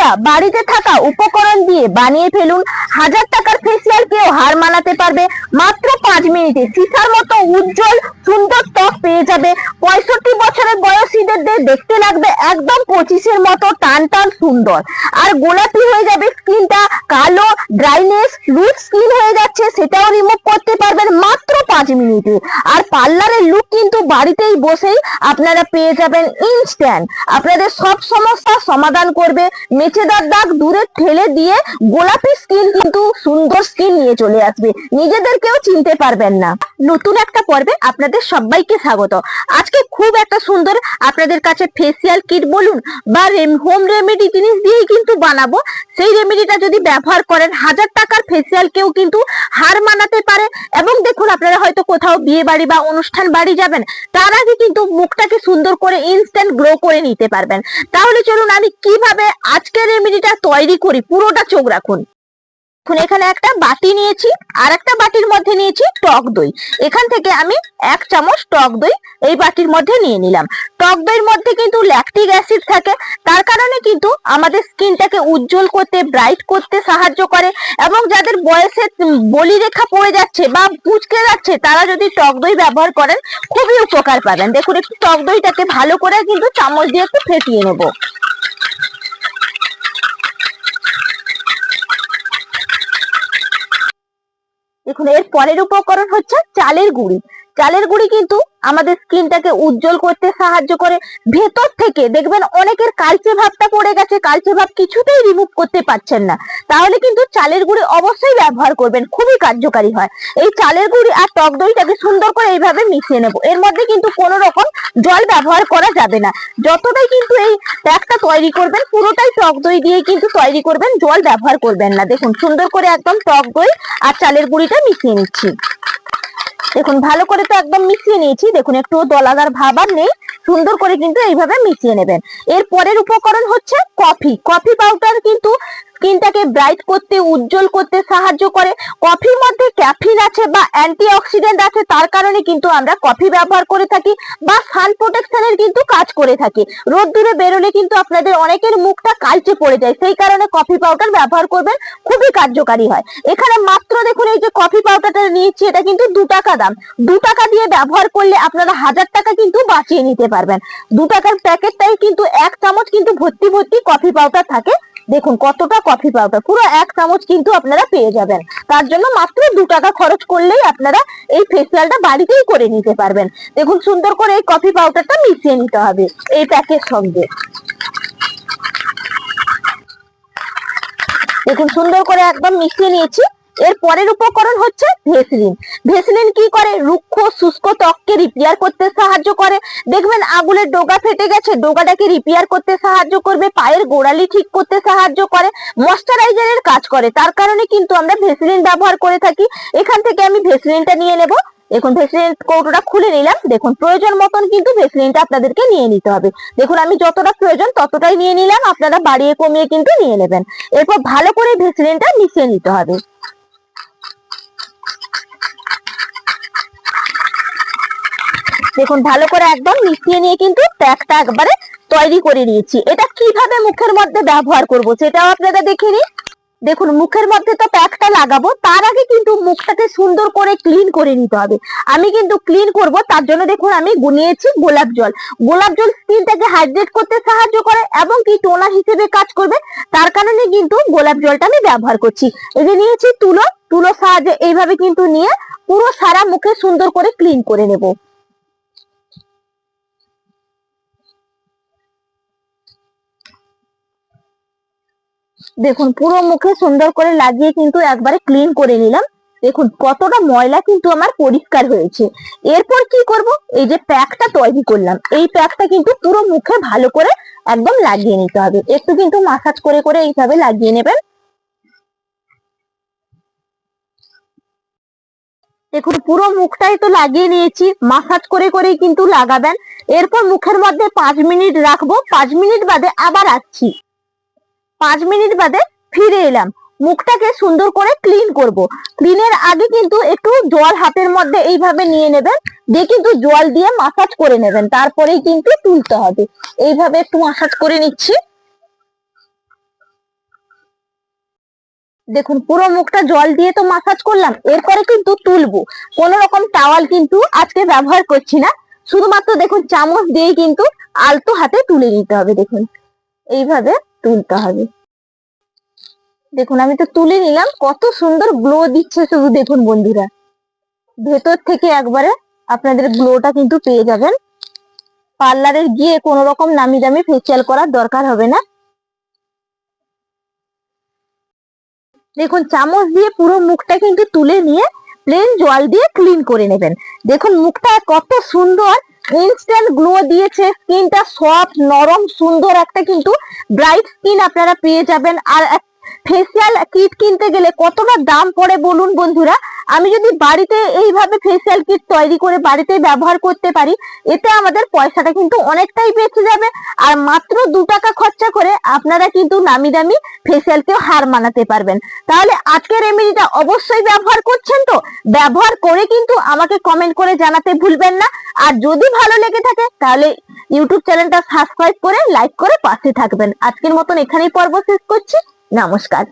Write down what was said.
বন্ধুরা, বাড়িতে থাকা উপকরণ দিয়ে বানিয়ে ফেলুন হাজার টাকার ফেসিয়াল। কেউ হার মানাতে পারবে মাত্র 5 মিনিটে। সীসার মতো উজ্জ্বল সুন্দর ত্বক পেয়ে যাবে। 65 বছরের বয়সীদের দেখতে লাগবে একদম 25-এর মতো টান টান সুন্দর। আর গোলাপি হয়ে যাবে স্কিনটা, কালো ড্রাইনেস লুজ স্কিন হয়ে যাচ্ছে, সেটাও রিমুভ করতে পারবেন মাত্র 5 মিনিটে। আর পার্লারের লুক কিন্তু বাড়িতেই বসেই আপনারা পেয়ে যাবেন ইনস্ট্যান্ট। আপনাদের সব সমস্যার সমাধান করবে, মেচেদার দাগ দূরে ঠেলে দিয়ে গোলাপি স্কিন কিন্তু সুন্দর স্কিন নিয়ে চলে আসবে, নিজেদেরকেও চিনতে পারবেন না। নতুন একটা পর্বে আপনাদের সবাইকে স্বাগত। আজকে খুব একটা সুন্দর আপনাদের কাছে ফেসিয়াল কিট বলুন বা হোম রেমেডি জিনিস দিয়েই কিন্তু বানাবো। সেই রেমেডিটা যদি ব্যবহার করেন হাজার টাকার ফেসিয়াল কেউ কিন্তু হার মানাতে পারে। এবং দেখুন, আপনারা হয়তো কোথাও বিয়ে বাড়ি বা অনুষ্ঠান বাড়ি যাবেন, তার আগে কিন্তু মুখটাকে সুন্দর করে ইনস্ট্যান্ট গ্লো করে নিতে পারবেন। তাহলে চলুন আমি কিভাবে আজকের রেমেডিটা তৈরি করি পুরোটা চোখ রাখুন। এখানে একটা বাটি নিয়েছি, আর একটা বাটির মধ্যে নিয়েছি টক দই। এখান থেকে আমি 1 চামচ টক দই এই বাটির মধ্যে নিয়ে নিলাম। টক দইয়ের মধ্যে কিন্তু ল্যাকটিক অ্যাসিড থাকে, তার কারণে কিন্তু আমাদের স্কিনটাকে উজ্জ্বল করতে ব্রাইট করতে সাহায্য করে। এবং যাদের বয়সে বলি রেখা পড়ে যাচ্ছে বা কুঁচকে যাচ্ছে, তারা যদি টক দই ব্যবহার করেন খুবই উপকার পাবেন। দেখুন, একটু টক দইটাকে ভালো করে কিন্তু চামচ দিয়ে একটু ফেটিয়ে নেব। দেখুন, এর পরের উপকরণ হচ্ছে চালের গুঁড়ি। চালের গুঁড়ি কিন্তু আমাদের স্কিনটাকে উজ্জ্বল করতে সাহায্য করে। ভেতর থেকে দেখবেন অনেকের কালচে ভাবটা পড়ে গেছে, কালচে ভাব কিছুতেই রিমুভ করতে পারছেন না, তাহলে কিন্তু চালের গুঁড়ি অবশ্যই ব্যবহার করবেন, খুবই কার্যকারী হয়। এই চালের গুঁড়ি আর টক দইটাকে সুন্দর করে এইভাবে মিশিয়ে নেব। এর মধ্যে কিন্তু কোনো রকম জল ব্যবহার করা যাবে না। যতটাই কিন্তু এই প্যাকটা তৈরি করবেন পুরোটাই টক দই দিয়ে কিন্তু তৈরি করবেন, জল ব্যবহার করবেন না। দেখুন, সুন্দর করে একদম টক দই আর চালের গুঁড়িটা মিশিয়ে নিচ্ছি। দেখুন, ভালো করে তো একদম মিশিয়ে নিয়েছি। দেখুন, একটু দলাদার ভাব আর নেই, সুন্দর করে কিন্তু এইভাবে মিশিয়ে নেবেন। এর পরের উপকরণ হচ্ছে কফি। কফি পাউডার কিন্তু স্কিনটাকে ব্রাইট করতে উজ্জ্বল করতে সাহায্য করে। কফির মধ্যে ক্যাফিন আছে বা অ্যান্টিঅক্সিডেন্ট আছে, তার কারণে কিন্তু আমরা কফি ব্যবহার করে থাকি বা সান প্রোটেকশনের কিন্তু কাজ করে থাকি। রোদ্দুরে বেরোলে কিন্তু আপনাদের অনেকের মুখটা কালচে পড়ে যায়, সেই কারণে কফি পাউডার ব্যবহার করবেন, খুবই কার্যকারী হয়। এখানে মাত্র দেখুন, এই যে কফি পাউডারটা নিয়েছি, এটা কিন্তু 2 টাকা দাম। 2 টাকা দিয়ে ব্যবহার করলে আপনারা 1000 টাকা কিন্তু বাঁচিয়ে নিতে পারবেন। 2 টাকার প্যাকেটটাই কিন্তু 1 চামচ কিন্তু ভর্তি ভর্তি কফি পাউডার থাকে। দেখুন কতটা কফি পাউডার, পুরো 1 চামচ কিন্তু আপনারা পেয়ে যাবেন। তার জন্য মাত্র 2 টাকা খরচ করলেই আপনারা এই ফেসিয়ালটা বাড়িতেই করে নিতে পারবেন। দেখুন, সুন্দর করে এই কফি পাউডারটা মিশিয়ে নিতে হবে এই প্যাকের সঙ্গে। দেখুন, সুন্দর করে একদম মিশিয়ে নিয়েছি। এর পরের উপকরণ হচ্ছে ভেসলিন। ভেসলিন কি করে? রুক্ষ শুষ্ক ত্বককে রিপেয়ার করতে সাহায্য করে। দেখবেন আঙুলের ডগা ফেটে গেছে, ডগাটাকে রিপেয়ার করতে সাহায্য করবে। পায়ের গোড়ালি ঠিক করতে সাহায্য করে, ময়শ্চারাইজারের কাজ করে। তার কারণে কিন্তু আমরা ভেসলিন ব্যবহার করে থাকি। এখান থেকে আমি ভেসলিনটা নিয়ে নেব। দেখুন, ভেসলিন কৌটোটা খুলে নিলাম। দেখুন, প্রয়োজন মতন কিন্তু ভেসলিনটা আপনাদেরকে নিয়ে নিতে হবে। দেখুন, আমি যতটা প্রয়োজন ততটাই নিয়ে নিলাম, আপনারা বাড়িয়ে কমিয়ে কিন্তু নিয়ে নেবেন। এরপর ভালো করে ভেসলিনটা মিশিয়ে নিতে হবে। দেখুন, ভালো করে একদম মিশিয়ে নিয়ে কিন্তু প্যাকটা একবারে তৈরি করে নিয়েছি। এটা কিভাবে মুখের মধ্যে ব্যবহার করব সেটাও আপনারা দেখে নিন। দেখুন, মুখের মধ্যে তো প্যাকটা লাগাবো, তার আগে কিন্তু মুখটাকে সুন্দর করে ক্লিন করে নিতে হবে। আমি কিন্তু ক্লিন করব, তার জন্য দেখুন আমি নিয়েছি গোলাপ জল। গোলাপ জল স্কিনটাকে হাইড্রেট করতে সাহায্য করে এবং কি টোনার হিসেবে কাজ করবে, তার কারণে কিন্তু গোলাপ জলটা আমি ব্যবহার করছি। এই যে নিয়েছি তুলো সাহায্যে এইভাবে কিন্তু নিয়ে পুরো সারা মুখে সুন্দর করে ক্লিন করে নেব। দেখুন, পুরো মুখে সুন্দর করে লাগিয়ে কিন্তু একবারে ক্লিন করে নিলাম। দেখুন কতটা ময়লা কিন্তু আমার পরিষ্কার হয়েছে। এরপর কি করব? এই যে প্যাকটা তৈরি করলাম, এই প্যাকটা কিন্তু পুরো মুখে ভালো করে একদম লাগিয়ে নিতে হবে। একটু কিন্তু মাসাজ করে করে এইভাবে লাগিয়ে নেবেন। দেখুন, পুরো মুখটাই তো লাগিয়ে নিয়েছি, মাসাজ করে করেই কিন্তু লাগাবেন। এরপর মুখের মধ্যে 5 মিনিট রাখবো। 5 মিনিট বাদে আবার আসছি। 5 মিনিট বাদে ফিরে এলাম। মুখটাকে সুন্দর করে ক্লিন করব। ক্লিনের আগে কিন্তু একটু জল হাতের মধ্যে এইভাবে নিয়ে নেবেন, দিয়ে কিন্তু জল দিয়ে মাসাজ করে নেবেন, তারপরেই কিন্তু তুলতে হবে। এইভাবে একটু মাসাজ করে নিচ্ছি। দেখুন পুরো মুখটা জল দিয়ে তো মাসাজ করলাম, এরপরে কিন্তু তুলবো। কোনো রকম টাওয়াল কিন্তু আজকে ব্যবহার করছি না, শুধুমাত্র দেখুন চামচ দিয়ে কিন্তু আলতো হাতে তুলে নিতে হবে। দেখুন এইভাবে তুলতে হবে। দেখুন আমি তো তুলে নিলাম, কত সুন্দর গ্লো দিচ্ছে শুধু দেখুন বন্ধুরা, ভেতর থেকে একবারে আপনাদের গ্লোটা কিন্তু পেয়ে যাবেন। পার্লারে গিয়ে কোনো রকম নামি দামি ফেসিয়াল করার দরকার হবে না। দেখুন চামচ দিয়ে পুরো মুখটা কিন্তু তুলে নিয়ে প্লেন জল দিয়ে ক্লিন করে নেবেন। দেখুন মুখটা কত সুন্দর ইনস্ট্যান্ট গ্লো দিয়েছে, স্কিনটা সফট নরম সুন্দর একটা কিন্তু ব্রাইট স্কিন আপনারা পেয়ে যাবেন। আর ফেসিয়াল কিট কিনতে গেলে কতটা দাম পড়ে বলুন বন্ধুরা, আমি যদি বাড়িতে এইভাবে ফেসিয়াল কিট তৈরি করে বাড়িতে ব্যবহার করতে পারি, এতে আমাদের পয়সাটা কিন্তু অনেকটাই বেঁচে যাবে। আর মাত্র 2 টাকা খরচা করে আপনারা কিন্তু নামি দামি ফেসিয়ালকেও হার মানাতে পারবেন। তাহলে আজকের রেমেডিটা অবশ্যই ব্যবহার করছেন তো? ব্যবহার করে কিন্তু আমাকে কমেন্ট করে জানাতে ভুলবেন না। আর যদি ভালো লেগে থাকে তাহলে ইউটিউব চ্যানেলটা সাবস্ক্রাইব করে লাইক করে পাশে থাকবেন। আজকের মতন এখানেই পর্ব শেষ করছি। নমস্কার।